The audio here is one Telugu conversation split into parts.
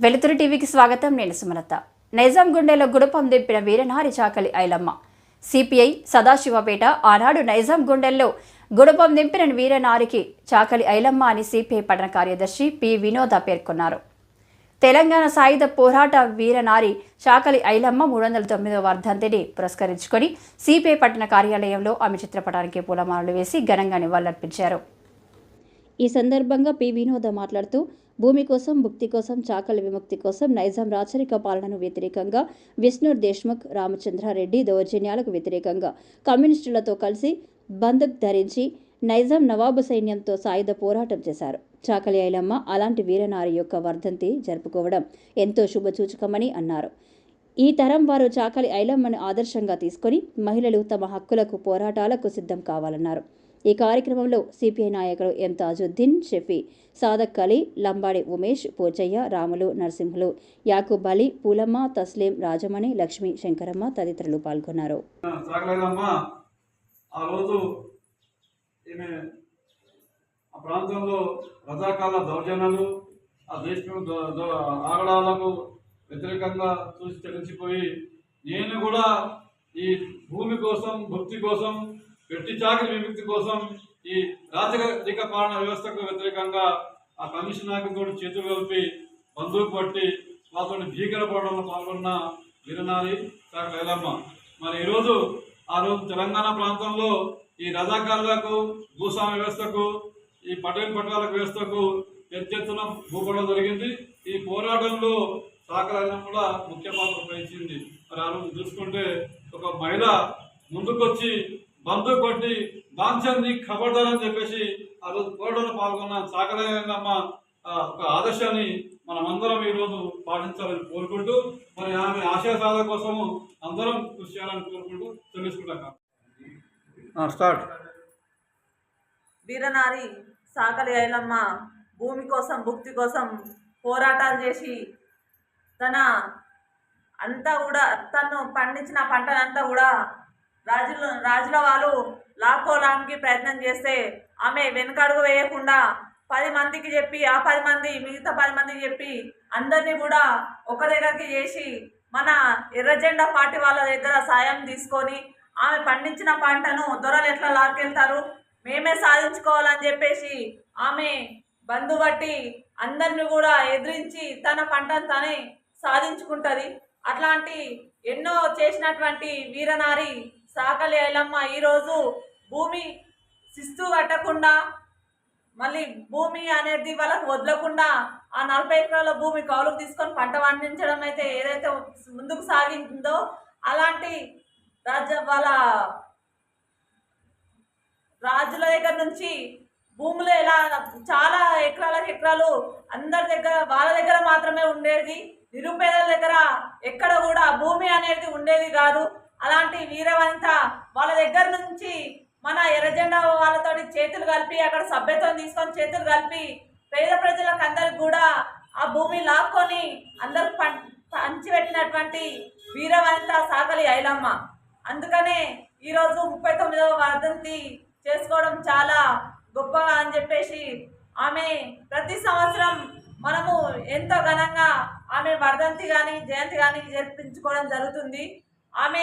వెలుతురు టీవీకి స్వాగతం. నేను సుమలత. నైజాం గుండెలో గుడపం దింపిన వీరనారి చాకలి ఐలమ్మ. సిపిఐ సదాశివపేట ఆనాడు నైజాం గుండెల్లో గుడపం దింపిన వీరనారికి చాకలి ఐలమ్మ అని సిపిఐ పట్టణ కార్యదర్శి పి వినోద పేర్కొన్నారు. తెలంగాణ సాయుధ పోరాట వీరనారి చాకలి ఐలమ్మ 309వ వర్ధంతిని పురస్కరించుకొని సిపిఐ పట్టణ కార్యాలయంలో ఆమె చిత్రపటానికి పూలమాలలు వేసి ఘనంగా నివాళులర్పించారు. ఈ సందర్భంగా పి వినోద మాట్లాడుతూ, భూమి కోసం, భుక్తి కోసం, చాకలి విముక్తి కోసం నైజాం రాచరిక పాలనకు వ్యతిరేకంగా విష్ణు దేశ్ముఖ్, రామచంద్రారెడ్డి దౌర్జన్యాలకు వ్యతిరేకంగా కమ్యూనిస్టులతో కలిసి బందూక్ ధరించి నైజాం నవాబు సైన్యంతో సాయుధ పోరాటం చేశారు. చాకలి ఐలమ్మ అలాంటి వీరనారి యొక్క వర్ధంతి జరుపుకోవడం ఎంతో శుభసూచకమని అన్నారు. ఈ తరం వారు చాకలి ఐలమ్మను ఆదర్శంగా తీసుకొని మహిళలు తమ హక్కులకు పోరాటాలకు సిద్ధం కావాలన్నారు. ఈ కార్యక్రమంలో సిపిఐ నాయకులు ఎం తాజుద్దీన్, షఫీ, సాదక్ అలీ, లంబాడి ఉమేష్, పోచయ్య, రాములు, నరసింహులు, యాకూబ్ అలీ, పూలమ్మ, తస్లీం, రాజమణి, లక్ష్మి, శంకరమ్మ తదితరులు పాల్గొన్నారు. ప్రాంతంలో రజాకాల దౌర్జన్యాలు, ఆ దేశం ఆగడాలకు వ్యతిరేకంగా చూసి చలించిపోయి, నేను కూడా ఈ భూమి కోసం, భక్తి కోసం, వెట్టి చాకరి విముక్తి కోసం, ఈ రాజరిక పాలన వ్యవస్థకు వ్యతిరేకంగా ఆ కమిషన్ నాయకులతో చేతులు కలిపి బందూకు పట్టి వాళ్ళతో భీకర పోవడంలో పాల్గొన్న వీరనారి చాకలి ఐలమ్మ. మరి ఈరోజు ఆ రోజు తెలంగాణ ప్రాంతంలో ఈ రజాకారులకు, భూస్వామ్య వ్యవస్థకు, ఈ పటేల్ పట్టాల వ్యవస్థకు ఎత్తెత్తున భూపడడం జరిగింది. ఈ పోరాటంలో చాకలి ఐలమ్మ కూడా ముఖ్య పాత్ర వహించింది. మరి ఆ రోజు చూసుకుంటే ఒక మహిళ ముందుకొచ్చి బందూకు కొట్టి బాంఛన్ని ఖబర్దారని చెప్పేసి ఆ రోజు పోరాటంలో పాల్గొన్న చాకలి ఐలమ్మ ఒక ఆదర్శాన్ని మనమందరం ఈరోజు పాటించాలని కోరుకుంటూ, మరి ఆమె ఆశయ సాధన కోసము అందరం కృషి చేయాలని కోరుకుంటూ తెలుసుకుంటాం. స్టార్ట్. వీరనారి చాకలి ఐలమ్మ భూమి కోసం, భుక్తి కోసం పోరాటాలు చేసి తను పండించిన పంటనంతా కూడా రాజుల వాళ్ళు లాక్కోవడానికి ప్రయత్నం చేస్తే ఆమె వెనుకడుగు వేయకుండా 10 మందికి చెప్పి, ఆ 10 మంది మిగతా 10 మందికి చెప్పి అందరినీ కూడా ఒక దగ్గరికి చేసి మన ఎర్రజెండా పార్టీ వాళ్ళ దగ్గర సాయం తీసుకొని ఆమె పండించిన పంటను దొరలు ఎట్లా లాక్కెళ్తారు, మేమే సాధించుకోవాలని చెప్పేసి ఆమె బంధుబట్టి అందరిని కూడా ఎదిరించి తన పంటను తానే సాధించుకుంటుంది. అట్లాంటి ఎన్నో చేసినటువంటి వీరనారి చాకలి ఐలమ్మ ఈరోజు భూమి శిస్తు కట్టకుండా, మళ్ళీ భూమి అనేది వాళ్ళకు వదలకుండా ఆ 40 ఎకరాల భూమి కౌలుకు తీసుకొని పంట పండించడం అయితే ఏదైతే ముందుకు సాగిందో, అలాంటి వాళ్ళ రాజుల దగ్గర నుంచి భూములు ఎలా చాలా ఎకరాలు అందరి దగ్గర, వాళ్ళ దగ్గర మాత్రమే ఉండేది. నిరుపేదల దగ్గర ఎక్కడ కూడా భూమి అనేది ఉండేది కాదు. అలాంటి వీరవంత వాళ్ళ దగ్గర నుంచి మన ఎర్రజెండా వాళ్ళతో చేతులు కలిపి, అక్కడ సభ్యత్వం తీసుకొని చేతులు కలిపి పేద ప్రజలకు అందరికి కూడా ఆ భూమి లాక్కొని అందరు పంచిపెట్టినటువంటి వీరవంత చాకలి ఐలమ్మ. అందుకనే ఈరోజు 39వ వర్ధంతి చేసుకోవడం చాలా గొప్పగా అని చెప్పేసి ఆమె ప్రతి సంవత్సరం మనము ఎంతో ఘనంగా ఆమె వర్ధంతి కానీ జయంతి కానీ జరిపించుకోవడం జరుగుతుంది. ఆమె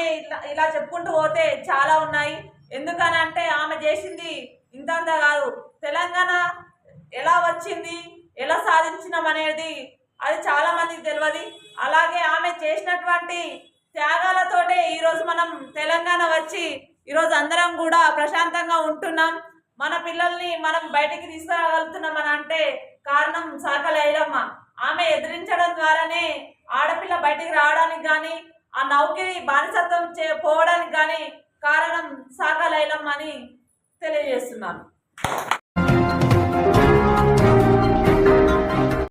ఇలా చెప్పుకుంటూ పోతే చాలా ఉన్నాయి. ఎందుకనంటే ఆమె చేసింది ఇంతంతా కాదు. తెలంగాణ ఎలా వచ్చింది, ఎలా సాధించినాం అనేది అది చాలా మందికి తెలియదు. అలాగే ఆమె చేసినటువంటి త్యాగాలతోటే ఈరోజు మనం తెలంగాణ వచ్చి ఈరోజు అందరం కూడా ప్రశాంతంగా ఉంటున్నాం. మన పిల్లల్ని మనం బయటికి తీసుకురాగలుగుతున్నాం అని అంటే కారణం చాకలి ఐలమ్మ. ఆమె ఎదిరించడం ద్వారానే ఆడపిల్ల బయటికి రావడానికి కానీ, ఆ నౌకిరి బానిసత్వం పోవడానికి కానీ కారణం చాకలి ఐలమ్మ అని తెలియజేస్తున్నాను.